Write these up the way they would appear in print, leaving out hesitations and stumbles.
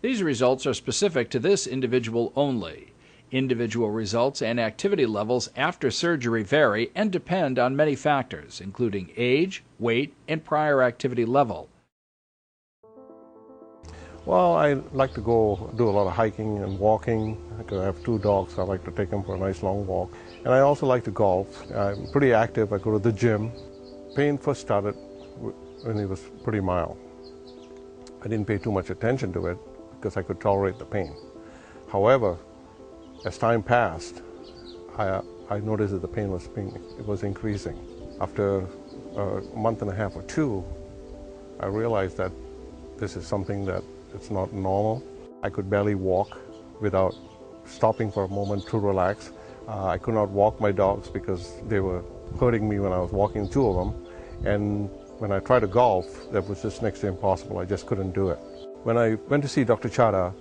These results are specific to this individual only. Individual results and activity levels after surgery vary and depend on many factors, including age, weight, and prior activity level. Well, I like to go do a lot of hiking and walking because I have 2 dogs, so I like to take them for a nice long walk. And I also like to golf. I'm pretty active. I go to the gym. Pain first started when it was pretty mild. I didn't pay too much attention to it because I could tolerate the pain. However, as time passed, I noticed that the pain was increasing. After a month and a half or 2, I realized that this is something that it's not normal. I could barely walk without stopping for a moment to relax. I could not walk my dogs because they were hurting me when I was walking 2 of them. And when I tried to golf, that was just next to impossible. I just couldn't do it. When I went to see Dr. Chadha,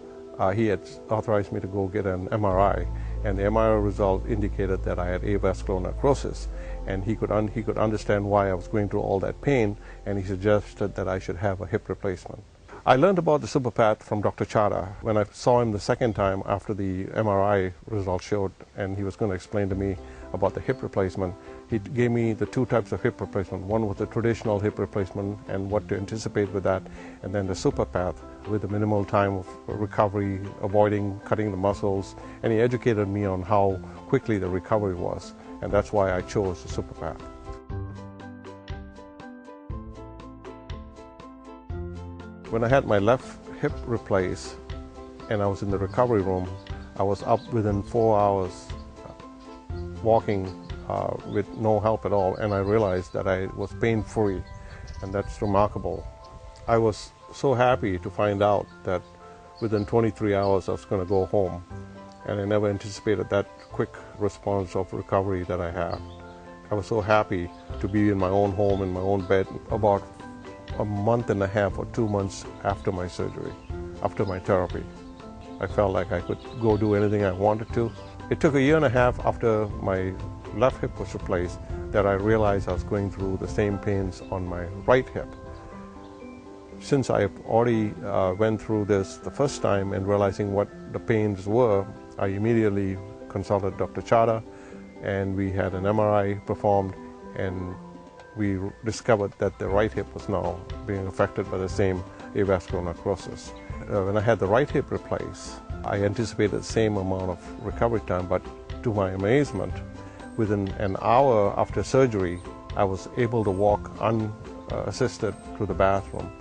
he had authorized me to go get an MRI, and the MRI result indicated that I had avascular necrosis, and he could understand why I was going through all that pain, and he suggested that I should have a hip replacement. I learned about the SuperPath from Dr. Chadha when I saw him the second time after the MRI result showed, and he was going to explain to me about the hip replacement. He gave me the 2 types of hip replacement. One was the traditional hip replacement and what to anticipate with that, and then the SuperPath with a minimal time of recovery, avoiding cutting the muscles, and he educated me on how quickly the recovery was, and that's why I chose the SuperPath. When I had my left hip replaced and I was in the recovery room, I was up within 4 hours walking with no help at all, and I realized that I was pain-free, and that's remarkable. I was so happy to find out that within 23 hours I was going to go home, and I never anticipated that quick response of recovery that I had. I was so happy to be in my own home, in my own bed, about a month and a half or 2 months after my surgery, after my therapy. I felt like I could go do anything I wanted to. It took a year and a half after my left hip was replaced that I realized I was going through the same pains on my right hip. Since I already went through this the first time and realizing what the pains were, I immediately consulted Dr. Chadha, and we had an MRI performed, and we discovered that the right hip was now being affected by the same avascular necrosis. When I had the right hip replaced, I anticipated the same amount of recovery time, but to my amazement, within an hour after surgery, I was able to walk unassisted to the bathroom.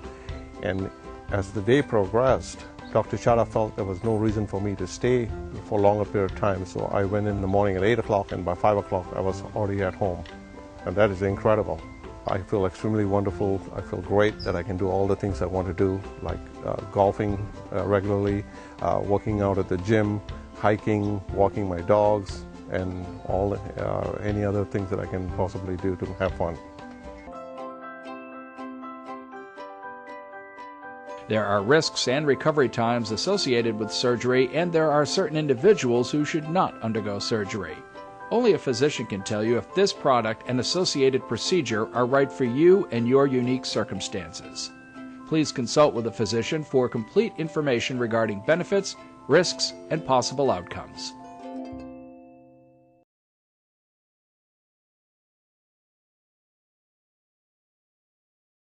And as the day progressed, Dr. Chadha felt there was no reason for me to stay for a longer period of time, so I went in the morning at 8 o'clock, and by 5 o'clock I was already at home. And that is incredible. I feel extremely wonderful. I feel great that I can do all the things I want to do, like golfing regularly, working out at the gym, hiking, walking my dogs, and any other things that I can possibly do to have fun. There are risks and recovery times associated with surgery, and there are certain individuals who should not undergo surgery. Only a physician can tell you if this product and associated procedure are right for you and your unique circumstances. Please consult with a physician for complete information regarding benefits, risks, and possible outcomes.